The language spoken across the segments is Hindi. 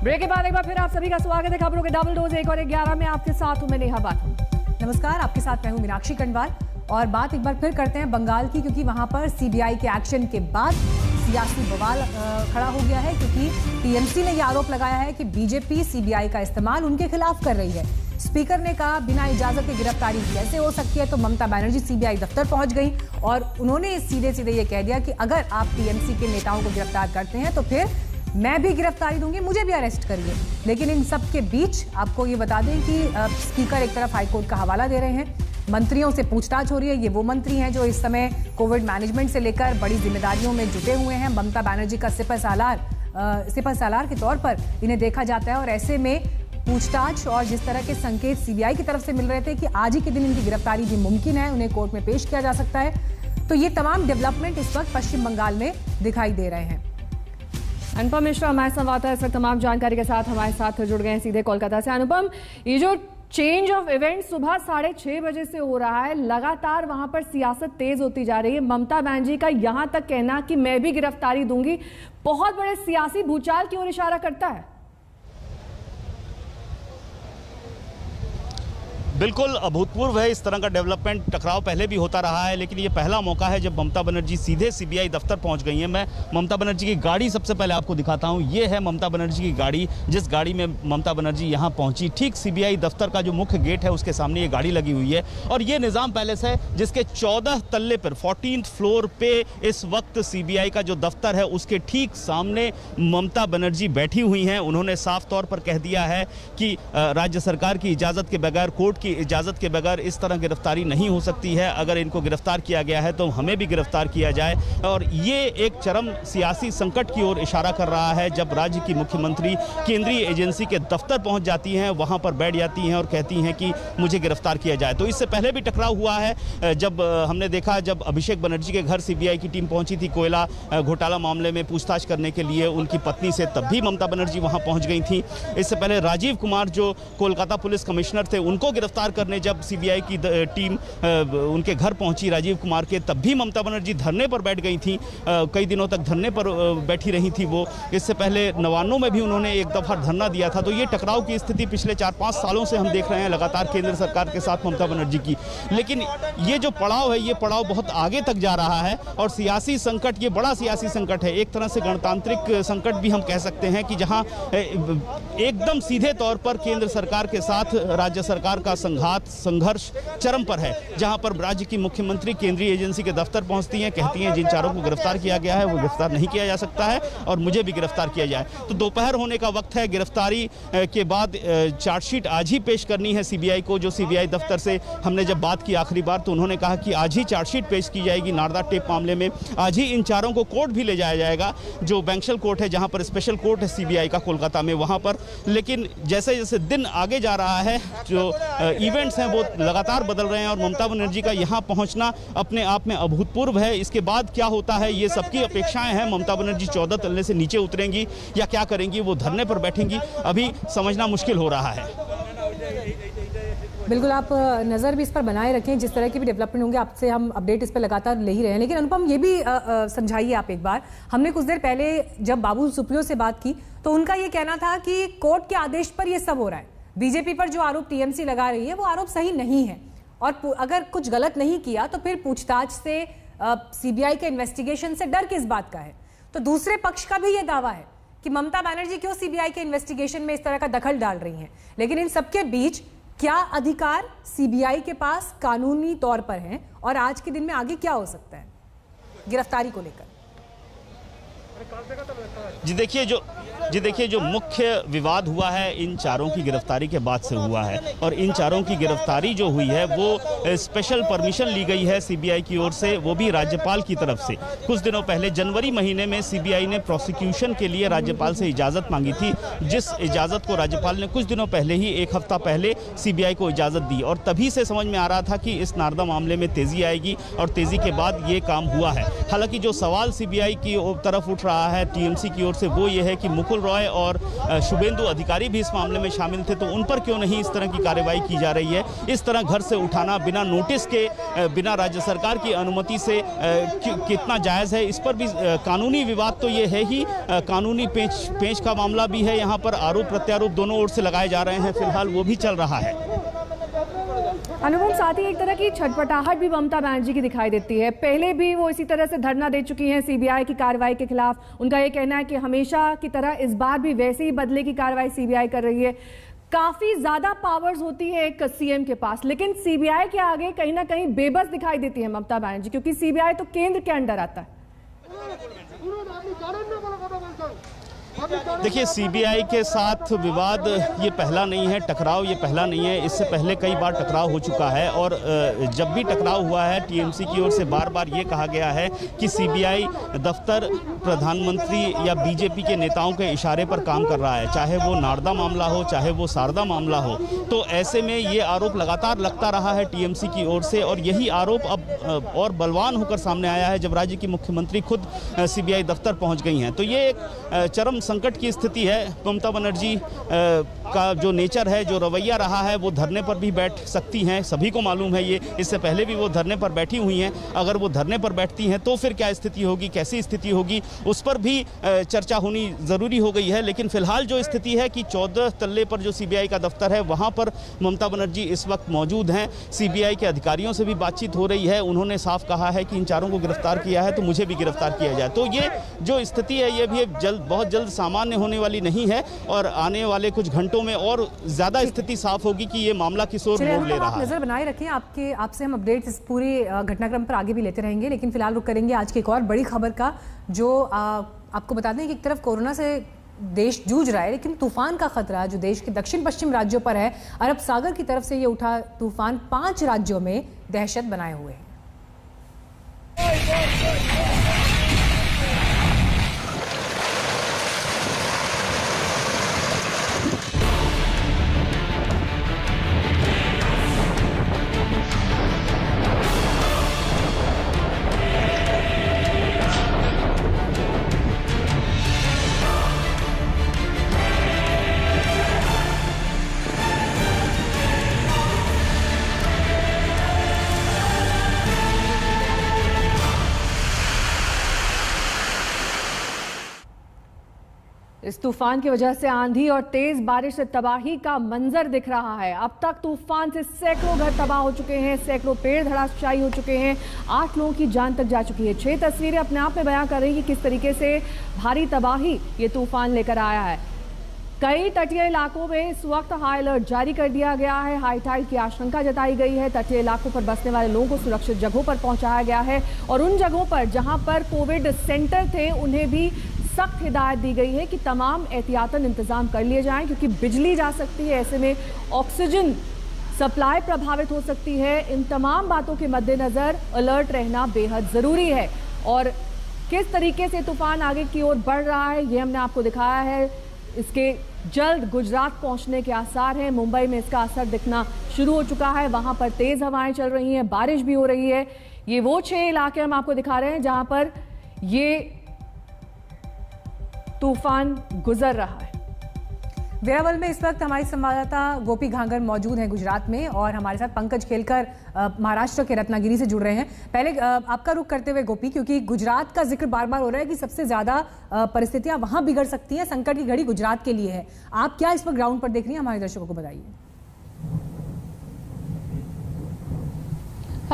ब्रेक के बाद एक बार फिर आप सभी का स्वागत है खबरों के डबल डोज 1 और 11 में। आपके साथ हूं मैं नेहा बाथम। नमस्कार, आपके साथ मैं हूं मीनाक्षी कनवाल। और बात एक बार फिर करते हैं बंगाल की, क्योंकि वहां पर सीबीआई के एक्शन के बाद सियासी बवाल खड़ा हो गया है, क्योंकि टीएमसी ने यह आरोप लगाया है कि बीजेपी सीबीआई का इस्तेमाल उनके खिलाफ कर रही है। स्पीकर ने कहा बिना इजाजत के गिरफ्तारी कैसे हो सकती है, तो ममता बनर्जी सीबीआई दफ्तर पहुंच गई और उन्होंने सीधे सीधे ये कह दिया कि अगर आप टीएमसी के नेताओं को गिरफ्तार करते हैं तो फिर मैं भी गिरफ्तारी दूंगी, मुझे भी अरेस्ट करिए। लेकिन इन सब के बीच आपको ये बता दें कि स्पीकर एक तरफ हाईकोर्ट का हवाला दे रहे हैं, मंत्रियों से पूछताछ हो रही है। ये वो मंत्री हैं जो इस समय कोविड मैनेजमेंट से लेकर बड़ी जिम्मेदारियों में जुटे हुए हैं। ममता बनर्जी का सिपह सालार के तौर पर इन्हें देखा जाता है और ऐसे में पूछताछ और जिस तरह के संकेत सीबीआई की तरफ से मिल रहे थे कि आज ही के दिन इनकी गिरफ्तारी भी मुमकिन है, उन्हें कोर्ट में पेश किया जा सकता है, तो ये तमाम डेवलपमेंट इस वक्त पश्चिम बंगाल में दिखाई दे रहे हैं। अनुपम मिश्रा हमारे संवाददाता इस वक्त तमाम जानकारी के साथ हमारे साथ जुड़ गए हैं सीधे कोलकाता से। अनुपम, ये जो चेंज ऑफ इवेंट सुबह 6:30 बजे से हो रहा है, लगातार वहां पर सियासत तेज होती जा रही है। ममता बनर्जी का यहां तक कहना कि मैं भी गिरफ्तारी दूंगी बहुत बड़े सियासी भूचाल की ओर इशारा करता है। बिल्कुल अभूतपूर्व है इस तरह का डेवलपमेंट। टकराव पहले भी होता रहा है, लेकिन ये पहला मौका है जब ममता बनर्जी सीधे सीबीआई दफ्तर पहुंच गई हैं। मैं ममता बनर्जी की गाड़ी सबसे पहले आपको दिखाता हूं। ये है ममता बनर्जी की गाड़ी, जिस गाड़ी में ममता बनर्जी यहां पहुंची। ठीक सीबीआई दफ्तर का जो मुख्य गेट है उसके सामने ये गाड़ी लगी हुई है और ये निज़ाम पैलेस है जिसके 14 तल्ले पर 14th फ्लोर पे इस वक्त सीबीआई का जो दफ्तर है उसके ठीक सामने ममता बनर्जी बैठी हुई हैं। उन्होंने साफ तौर पर कह दिया है कि राज्य सरकार की इजाज़त के बगैर, कोर्ट की इजाजत के बगैर इस तरह गिरफ्तारी नहीं हो सकती है। अगर इनको गिरफ्तार किया गया है तो हमें भी गिरफ्तार किया जाए। और ये एक चरम सियासी संकट की ओर इशारा कर रहा है जब राज्य की मुख्यमंत्री केंद्रीय एजेंसी के दफ्तर पहुंच जाती हैं, वहां पर बैठ जाती हैं और कहती हैं कि मुझे गिरफ्तार किया जाए। तो इससे पहले भी टकराव हुआ है। जब हमने देखा, जब अभिषेक बनर्जी के घर सीबीआई की टीम पहुंची थी कोयला घोटाला मामले में पूछताछ करने के लिए उनकी पत्नी से, तब भी ममता बनर्जी वहां पहुंच गई थी। इससे पहले राजीव कुमार जो कोलकाता पुलिस कमिश्नर थे, उनको गिरफ्तार करने जब सीबीआई की टीम उनके घर पहुंची राजीव कुमार के, तब भी ममता बनर्जी धरने पर बैठ गई थी। कई दिनों तक धरने पर बैठी रही थी वो। इससे पहले नवान्नों में भी उन्होंने एक दफा धरना दिया था। तो ये टकराव की स्थिति पिछले 4-5 सालों से हम देख रहे हैं लगातार केंद्र सरकार के साथ ममता बनर्जी की। लेकिन ये जो पड़ाव है, ये पड़ाव बहुत आगे तक जा रहा है और सियासी संकट, ये बड़ा सियासी संकट है। एक तरह से गणतांत्रिक संकट भी हम कह सकते हैं कि जहां एकदम सीधे तौर पर केंद्र सरकार के साथ राज्य सरकार का संघर्ष चरम पर है, जहां पर राज्य की मुख्यमंत्री केंद्रीय एजेंसी के दफ्तर पहुंचती हैं, कहती हैं जिन चारों को गिरफ्तार किया गया है वो गिरफ्तार नहीं किया जा सकता है और मुझे भी गिरफ्तार किया जाए। तो दोपहर होने का वक्त है। गिरफ्तारी के बाद चार्जशीट आज ही पेश करनी है सीबीआई को। जो सीबीआई दफ्तर से हमने जब बात की आखिरी बार तो उन्होंने कहा कि आज ही चार्जशीट पेश की जाएगी नारदा टेप मामले में। आज ही इन चारों को कोर्ट भी ले जाया जाएगा, जो बैंक्शल कोर्ट है, जहां पर स्पेशल कोर्ट है सीबीआई का कोलकाता में, वहां पर। लेकिन जैसे जैसे दिन आगे जा रहा है, जो इवेंट्स हैं वो लगातार बदल रहे हैं और ममता बनर्जी का यहां पहुंचना अपने आप में अभूतपूर्व है। इसके बाद क्या होता है ये सबकी अपेक्षाएं हैं। ममता बनर्जी 14 तल्ले से नीचे उतरेंगी या क्या करेंगी, वो धरने पर बैठेंगी, अभी समझना मुश्किल हो रहा है। बिल्कुल, आप नज़र भी इस पर बनाए रखें। जिस तरह के भी डेवलपमेंट होंगे आपसे हम अपडेट इस पर लगातार ले ही रहे हैं। लेकिन अनुपम, ये भी समझाइए आप एक बार, हमने कुछ देर पहले जब बाबुल सुप्रियो से बात की तो उनका ये कहना था कि कोर्ट के आदेश पर ये सब हो रहा है। बीजेपी पर जो आरोप टीएमसी लगा रही है वो आरोप सही नहीं है और अगर कुछ गलत नहीं किया तो फिर पूछताछ से, सीबीआई के इन्वेस्टिगेशन से डर किस बात का है। तो दूसरे पक्ष का भी ये दावा है कि ममता बनर्जी क्यों सीबीआई के इन्वेस्टिगेशन में इस तरह का दखल डाल रही हैं। लेकिन इन सबके बीच क्या अधिकार सीबीआई के पास कानूनी तौर पर हैं और आज के दिन में आगे क्या हो सकता है गिरफ्तारी को लेकर? जी देखिए जो मुख्य विवाद हुआ है इन चारों की गिरफ्तारी के बाद से हुआ है और इन चारों की गिरफ्तारी जो हुई है वो स्पेशल परमिशन ली गई है सीबीआई की ओर से, वो भी राज्यपाल की तरफ से। कुछ दिनों पहले जनवरी महीने में सीबीआई ने प्रोसिक्यूशन के लिए राज्यपाल से इजाज़त मांगी थी, जिस इजाज़त को राज्यपाल ने कुछ दिनों पहले ही, एक हफ्ता पहले सीबीआई को इजाज़त दी और तभी से समझ में आ रहा था कि इस नारदा मामले में तेज़ी आएगी और तेज़ी के बाद ये काम हुआ है। हालांकि जो सवाल सीबीआई की तरफ उठ उठ रहा है टीएमसी की ओर से वो ये है कि मुकुल रॉय और शुभेंदु अधिकारी भी इस मामले में शामिल थे, तो उन पर क्यों नहीं इस तरह की कार्रवाई की जा रही है। इस तरह घर से उठाना बिना नोटिस के, बिना राज्य सरकार की अनुमति से कितना जायज़ है, इस पर भी कानूनी विवाद तो ये है ही, कानूनी पेंच का मामला भी है। यहाँ पर आरोप प्रत्यारोप दोनों ओर से लगाए जा रहे हैं, फिलहाल वो भी चल रहा है। अनुपम, साथ ही एक तरह की छटपटाहट भी ममता बनर्जी की दिखाई देती है। पहले भी वो इसी तरह से धरना दे चुकी हैं सीबीआई की कार्रवाई के खिलाफ। उनका ये कहना है कि हमेशा की तरह इस बार भी वैसे ही बदले की कार्रवाई सीबीआई कर रही है। काफी ज्यादा पावर्स होती है एक सीएम के पास, लेकिन सीबीआई के आगे कहीं ना कहीं बेबस दिखाई देती है ममता बनर्जी, क्योंकि सीबीआई तो केंद्र के अंडर आता है। देखिए, सीबीआई के साथ विवाद ये पहला नहीं है, टकराव ये पहला नहीं है। इससे पहले कई बार टकराव हो चुका है और जब भी टकराव हुआ है टीएमसी की ओर से बार बार ये कहा गया है कि सीबीआई दफ्तर प्रधानमंत्री या बीजेपी के नेताओं के इशारे पर काम कर रहा है, चाहे वो नारदा मामला हो, चाहे वो शारदा मामला हो। तो ऐसे में ये आरोप लगातार लगता रहा है टीएमसी की ओर से, और यही आरोप अब और बलवान होकर सामने आया है जब राज्य की मुख्यमंत्री खुद सीबीआई दफ्तर पहुंच गई हैं। तो ये एक चरम संकट की स्थिति है। ममता बनर्जी का जो नेचर है, जो रवैया रहा है, वो धरने पर भी बैठ सकती हैं, सभी को मालूम है ये। इससे पहले भी वो धरने पर बैठी हुई हैं। अगर वो धरने पर बैठती हैं तो फिर क्या स्थिति होगी, कैसी स्थिति होगी, उस पर भी चर्चा होनी ज़रूरी हो गई है। लेकिन फिलहाल जो स्थिति है कि 14 तल्ले पर जो सीबीआई का दफ्तर है वहाँ पर ममता बनर्जी इस वक्त मौजूद हैं। सीबीआई के अधिकारियों से भी बातचीत हो रही है। उन्होंने साफ कहा है कि इन चारों को गिरफ्तार किया है तो मुझे भी गिरफ्तार किया जाए। तो ये जो स्थिति है ये भी बहुत जल्द सामान्य होने वाली नहीं है, और आने वाले कुछ घंटों में और ज्यादा स्थिति साफ होगी कि ये मामला किस ओर मोड़ ले रहा है। नजर बनाए रखें, आपसे हम अपडेट्स इस पूरे घटनाक्रम पर आगे भी लेते रहेंगे, लेकिन फिलहाल रुक करेंगे आज की एक और बड़ी खबर का, जो आपको बता दें कि एक तरफ कोरोना से देश जूझ रहा है, लेकिन तूफान का खतरा जो देश के दक्षिण पश्चिम राज्यों पर है, अरब सागर की तरफ से ये उठा तूफान 5 राज्यों में दहशत बनाए हुए है। इस तूफान की वजह से आंधी और तेज बारिश से तबाही का मंजर दिख रहा है। अब तक तूफान से सैकड़ों घर तबाह हो चुके हैं, सैकड़ों पेड़ धराशायी हो चुके हैं, 8 लोगों की जान तक जा चुकी है। 6 तस्वीरें अपने आप में बयां कर रही हैं कि किस तरीके से भारी तबाही ये तूफान लेकर आया है। कई तटीय इलाकों में इस वक्त हाई अलर्ट जारी कर दिया गया है। हाई टाइड की आशंका जताई गई है। तटीय इलाकों पर बसने वाले लोगों को सुरक्षित जगहों पर पहुंचाया गया है, और उन जगहों पर जहां पर कोविड सेंटर थे उन्हें भी सख्त हिदायत दी गई है कि तमाम एहतियातन इंतजाम कर लिए जाएं, क्योंकि बिजली जा सकती है, ऐसे में ऑक्सीजन सप्लाई प्रभावित हो सकती है। इन तमाम बातों के मद्देनजर अलर्ट रहना बेहद जरूरी है। और किस तरीके से तूफान आगे की ओर बढ़ रहा है ये हमने आपको दिखाया है। इसके जल्द गुजरात पहुंचने के आसार हैं। मुंबई में इसका असर दिखना शुरू हो चुका है, वहां पर तेज हवाएं चल रही हैं, बारिश भी हो रही है। ये वो 6 इलाके हम आपको दिखा रहे हैं जहां पर ये तूफान गुजर रहा है। वेरावल में इस वक्त हमारी संवाददाता गोपी घांगर मौजूद हैं गुजरात में, और हमारे साथ पंकज खेलकर महाराष्ट्र के रत्नागिरी से जुड़ रहे हैं। पहले आपका रुख करते हुए गोपी, क्योंकि गुजरात का जिक्र बार बार हो रहा है कि सबसे ज्यादा परिस्थितियां वहां बिगड़ सकती हैं, संकट की घड़ी गुजरात के लिए है। आप क्या इस वक्त ग्राउंड पर देख रही हैं, हमारे दर्शकों को बताइए।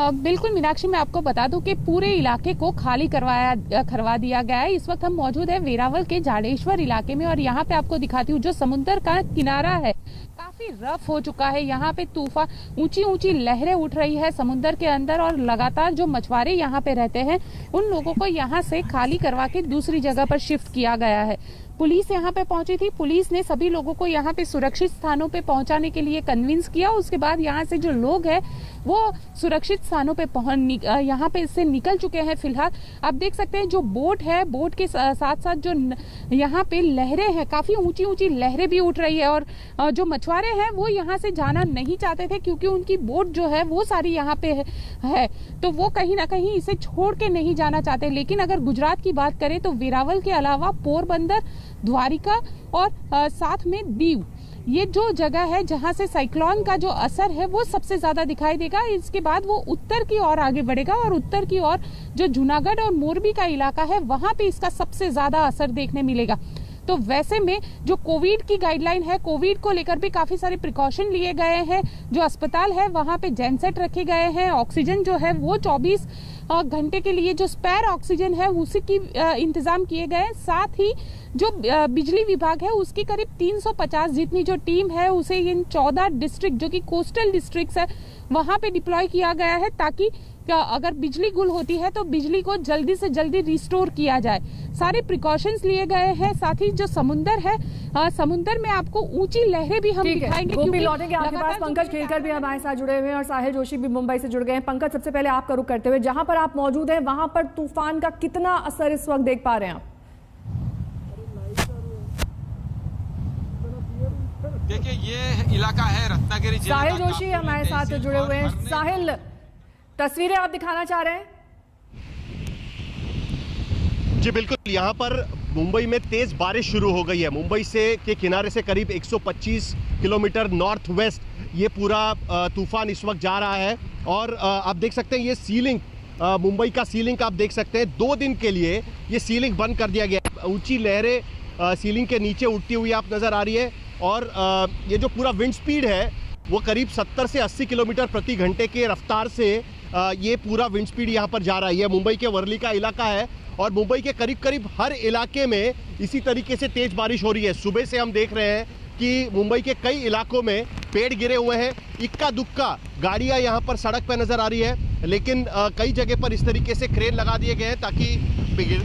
बिल्कुल मीनाक्षी, मैं आपको बता दूं कि पूरे इलाके को खाली करवा दिया गया है। इस वक्त हम मौजूद है वेरावल के जाडेश्वर इलाके में, और यहाँ पे आपको दिखाती हूँ जो समुद्र का किनारा है काफी रफ हो चुका है। यहाँ पे तूफान, ऊंची ऊंची लहरें उठ रही है समुद्र के अंदर, और लगातार जो मछुआरे यहाँ पे रहते हैं उन लोगों को यहाँ से खाली करवा के दूसरी जगह पर शिफ्ट किया गया है। पुलिस यहाँ पे पहुंची थी। पुलिस ने सभी लोगों को यहाँ पे सुरक्षित स्थानों पे पहुंचाने के लिए कन्विंस किया। उसके बाद यहाँ से जो लोग हैं वो सुरक्षित स्थानों पे यहाँ पे इससे निकल चुके हैं। फिलहाल आप देख सकते हैं जो बोट है, बोट के साथ साथ जो यहाँ पे लहरें हैं, काफी ऊंची ऊंची लहरें भी उठ रही है और जो मछुआरे हैं वो यहाँ से जाना नहीं चाहते थे क्योंकि उनकी बोट जो है वो सारी यहाँ पे है, तो वो कहीं ना कहीं इसे छोड़ के नहीं जाना चाहते। लेकिन अगर गुजरात की बात करें तो वेरावल के अलावा पोरबंदर, द्वारिका और साथ में दीव, ये जो जगह है जहां से साइक्लोन का जो असर है वो सबसे ज्यादा दिखाई देगा। इसके बाद वो उत्तर की ओर आगे बढ़ेगा और उत्तर की ओर जो जूनागढ़ और मोरबी का इलाका है वहां पे इसका सबसे ज्यादा असर देखने मिलेगा। तो वैसे में जो कोविड की गाइडलाइन है, कोविड को लेकर भी काफी सारे प्रिकॉशन लिए गए हैं। जो अस्पताल है वहां पे जेनसेट रखे गए हैं, ऑक्सीजन जो है वो 24 घंटे के लिए जो स्पेयर ऑक्सीजन है उसी की इंतजाम किए गए हैं। साथ ही जो बिजली विभाग है उसकी करीब 350 जितनी जो टीम है उसे इन 14 डिस्ट्रिक्ट जो कि कोस्टल डिस्ट्रिक्ट्स है वहां पे डिप्लॉय किया गया है ताकि अगर बिजली गुल होती है तो बिजली को जल्दी से जल्दी रिस्टोर किया जाए। सारे प्रिकॉशंस लिए गए हैं। साथ ही जो समुंदर है, समुंदर में आपको ऊंची लहरें भी हम दिखाएंगे। गोपी लौटेंगे आपके पास। पंकज खेलकर भी हमारे साथ जुड़े हुए हैं और साहिल जोशी भी मुंबई से जुड़ गए हैं। पंकज, सबसे पहले आपका रुख करते हुए, जहां पर आप मौजूद हैं वहां पर तूफान का कितना असर इस वक्त देख पा रहे हैं आप? देखिए, ये इलाका है रत्नागिरी जिले का। साहिल जोशी हमारे साथ जुड़े हुए हैं। साहिल, तस्वीरें आप दिखाना चाह रहे हैं? जी बिल्कुल, यहाँ पर मुंबई में तेज बारिश शुरू हो गई है। मुंबई से के किनारे से करीब 125 किलोमीटर नॉर्थ वेस्ट ये पूरा तूफान इस वक्त जा रहा है और आप देख सकते हैं ये सीलिंग, मुंबई का सीलिंग आप देख सकते हैं 2 दिन के लिए ये सीलिंग बंद कर दिया गया है। ऊंची लहरें सीलिंग के नीचे उठती हुई आप नजर आ रही है और ये जो पूरा विंड स्पीड है वो करीब 70 से 80 किलोमीटर प्रति घंटे के रफ्तार से ये पूरा विंड स्पीड यहाँ पर जा रहा है। ये मुंबई के वर्ली का इलाका है और मुंबई के करीब करीब हर इलाके में इसी तरीके से तेज बारिश हो रही है। सुबह से हम देख रहे हैं कि मुंबई के कई इलाकों में पेड़ गिरे हुए हैं। इक्का दुक्का गाड़ियां यहाँ पर सड़क पर नजर आ रही है, लेकिन कई जगह पर इस तरीके से क्रेन लगा दिए गए हैं ताकि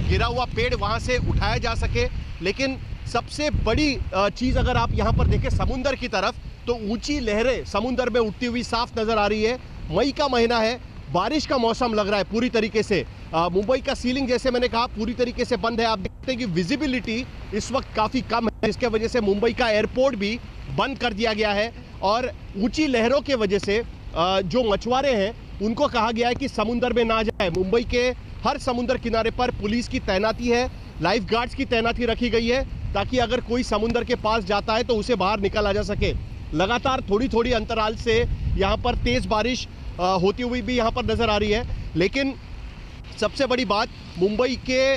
गिरा हुआ पेड़ वहाँ से उठाया जा सके। लेकिन सबसे बड़ी चीज़ अगर आप यहाँ पर देखें समुंदर की तरफ, तो ऊंची लहरें समुंदर में उठती हुई साफ नजर आ रही है। मई का महीना है, बारिश का मौसम लग रहा है पूरी तरीके से। मुंबई का सीलिंग जैसे मैंने कहा पूरी तरीके से बंद है। आप देखते हैं कि विजिबिलिटी इस वक्त काफ़ी कम है, जिसके वजह से मुंबई का एयरपोर्ट भी बंद कर दिया गया है और ऊंची लहरों के वजह से जो मछुआरे हैं उनको कहा गया है कि समुंदर में ना जाए। मुंबई के हर समुद्र किनारे पर पुलिस की तैनाती है, लाइफ गार्ड्स की तैनाती रखी गई है ताकि अगर कोई समुंदर के पास जाता है तो उसे बाहर निकाला जा सके। लगातार थोड़ी थोड़ी अंतराल से यहाँ पर तेज बारिश होती हुई भी यहाँ पर नजर आ रही है। लेकिन सबसे बड़ी बात, मुंबई के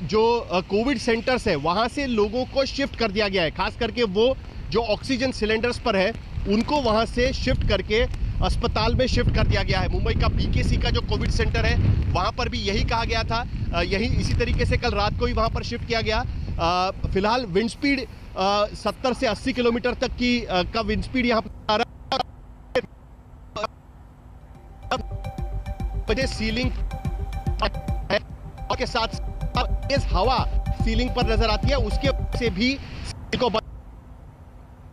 जो कोविड सेंटर्स है वहाँ से लोगों को शिफ्ट कर दिया गया है। खास करके वो जो ऑक्सीजन सिलेंडर्स पर है उनको वहाँ से शिफ्ट करके अस्पताल में शिफ्ट कर दिया गया है। मुंबई का बीकेसी का जो कोविड सेंटर है वहाँ पर भी यही कहा गया था, यही इसी तरीके से कल रात को ही वहाँ पर शिफ्ट किया गया। फिलहाल विंड स्पीड 70 से 80 किलोमीटर तक की का विंड स्पीड यहाँ पर आ रहा है। सीलिंग के साथ तेज हवा सीलिंग पर नजर आती है, उसके से भी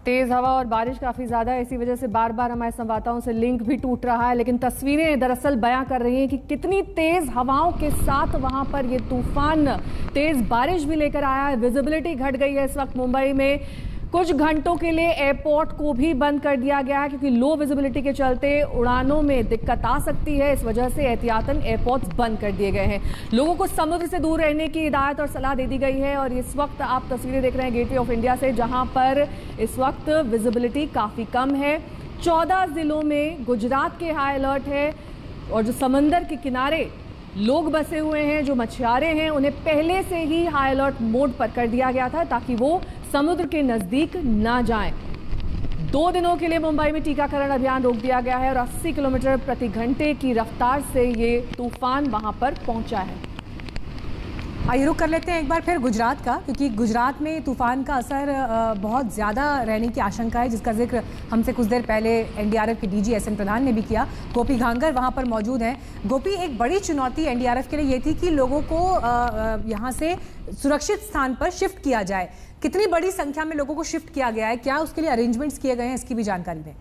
तेज हवा और बारिश काफी ज्यादा है, इसी वजह से बार बार हमारे संवाददाताओं से लिंक भी टूट रहा है। लेकिन तस्वीरें दरअसल बयां कर रही हैं कि कितनी तेज हवाओं के साथ वहां पर ये तूफान तेज बारिश भी लेकर आया है। विजिबिलिटी घट गई है इस वक्त मुंबई में। कुछ घंटों के लिए एयरपोर्ट को भी बंद कर दिया गया है क्योंकि लो विजिबिलिटी के चलते उड़ानों में दिक्कत आ सकती है। इस वजह से एहतियातन एयरपोर्ट्स बंद कर दिए गए हैं। लोगों को समुद्र से दूर रहने की हिदायत और सलाह दे दी गई है। और इस वक्त आप तस्वीरें देख रहे हैं गेटवे ऑफ इंडिया से, जहां पर इस वक्त विजिबिलिटी काफी कम है। 14 जिलों में गुजरात के हाई अलर्ट है और जो समंदर के किनारे लोग बसे हुए हैं, जो मछुआरे हैं, उन्हें पहले से ही हाई अलर्ट मोड पर कर दिया गया था ताकि वो समुद्र के नजदीक ना जाएं। 2 दिनों के लिए मुंबई में टीकाकरण अभियान रोक दिया गया है और 80 किलोमीटर प्रति घंटे की रफ्तार से ये तूफान वहां पर पहुंचा है। आइए रुक कर लेते हैं एक बार फिर गुजरात का, क्योंकि गुजरात में तूफान का असर बहुत ज़्यादा रहने की आशंका है, जिसका जिक्र हमसे कुछ देर पहले एनडीआरएफ के डीजी एसएन प्रधान ने भी किया। गोपी घांगर वहां पर मौजूद हैं। गोपी, एक बड़ी चुनौती एनडीआरएफ के लिए ये थी कि लोगों को यहां से सुरक्षित स्थान पर शिफ्ट किया जाए। कितनी बड़ी संख्या में लोगों को शिफ्ट किया गया है, क्या उसके लिए अरेंजमेंट्स किए गए हैं, इसकी भी जानकारी दें।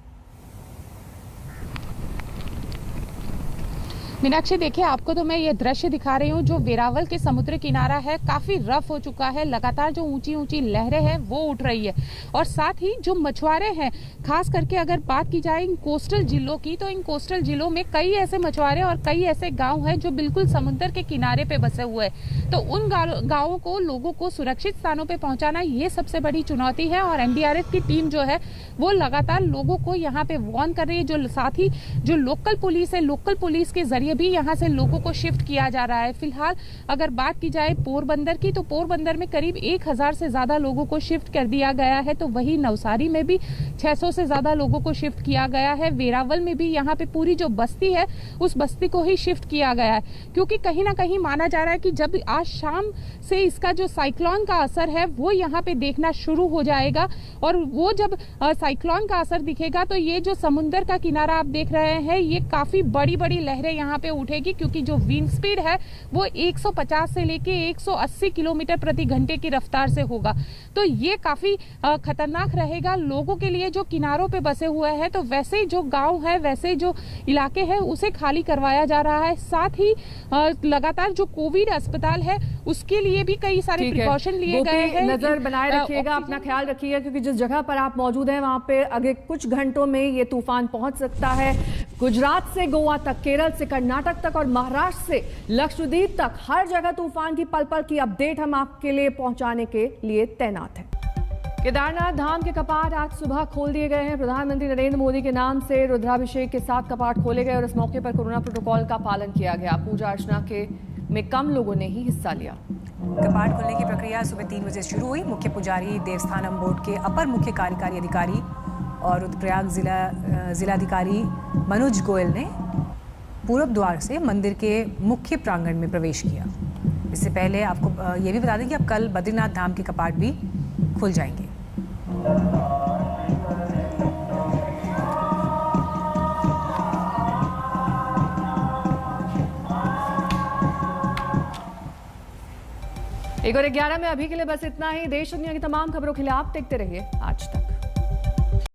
मीनाक्षी, देखिए आपको तो मैं ये दृश्य दिखा रही हूँ जो वेरावल के समुद्र किनारा है, काफी रफ हो चुका है। लगातार जो ऊंची ऊंची लहरें हैं वो उठ रही है, और साथ ही जो मछुआरे हैं, खास करके अगर बात की जाए इन कोस्टल जिलों की, तो इन कोस्टल जिलों में कई ऐसे मछुआरे और कई ऐसे गांव हैं जो बिल्कुल समुद्र के किनारे पे बसे हुए हैं। तो उन गांवों को, लोगों को सुरक्षित स्थानों पे पहुंचाना ये सबसे बड़ी चुनौती है, और एनडीआरएफ की टीम जो है वो लगातार लोगों को यहाँ पे वार्न कर रही है। जो साथ ही जो लोकल पुलिस है, लोकल पुलिस के जरिए भी यहाँ से लोगों को शिफ्ट किया जा रहा है। फिलहाल अगर बात की जाए पोरबंदर की, तो पोरबंदर में करीब 1000 से ज्यादा लोगों को शिफ्ट कर दिया गया है। तो वही नवसारी में भी 600 से ज्यादा लोगों को शिफ्ट किया गया है। वेरावल में भी यहाँ पे पूरी जो बस्ती है उस बस्ती को ही शिफ्ट किया गया है, क्योंकि कहीं ना कहीं माना जा रहा है कि जब आज शाम से इसका जो साइक्लोन का असर है वो यहाँ पे देखना शुरू हो जाएगा, और वो जब साइक्लोन का असर दिखेगा तो ये जो समुद्र का किनारा आप देख रहे हैं, ये काफी बड़ी बड़ी लहरें यहाँ पे उठेगी, क्योंकि जो विंड स्पीड है वो 150 से लेके 180 किलोमीटर प्रति घंटे की रफ्तार से होगा। तो ये काफी खतरनाक रहेगा लोगों के लिए जो किनारों पे बसे हुए हैं। तो वैसे जो गांव है, वैसे जो इलाके हैं, उसे खाली करवाया जा रहा है। साथ ही लगातार जो कोविड अस्पताल है उसके लिए भी कई सारे प्रिकॉशन लिए गए हैं। नजर बनाए रखिएगा, अपना ख्याल रखिएगा, क्योंकि जिस जगह पर आप मौजूद हैं वहां पे अगले कुछ घंटों में ये तूफान पहुंच सकता है। गुजरात से गोवा तक, केरल से कर्नाटक तक और महाराष्ट्र से लक्षद्वीप तक हर जगह तूफान की पल पल की अपडेट हम आपके लिए पहुंचाने के लिए तैनात हैं। केदारनाथ धाम के कपाट आज सुबह खोल दिए गए हैं। प्रधानमंत्री नरेंद्र मोदी के नाम से रुद्राभिषेक के साथ कपाट खोले गए और इस मौके पर कोरोना प्रोटोकॉल का पालन किया गया। पूजा अर्चना में कम लोगों ने ही हिस्सा लिया। कपाट खोलने की प्रक्रिया सुबह 3 बजे शुरू हुई। मुख्य पुजारी, देवस्थानम बोर्ड के अपर मुख्य कार्यकारी अधिकारी और रुद्रप्रयाग जिलाधिकारी मनोज गोयल ने पूरब द्वार से मंदिर के मुख्य प्रांगण में प्रवेश किया। इससे पहले आपको ये भी बता दें कि अब कल बद्रीनाथ धाम के कपाट भी खुल जाएंगे। एक और 11 में अभी के लिए बस इतना ही। देश दुनिया की तमाम खबरों के लिए आप देखते रहिए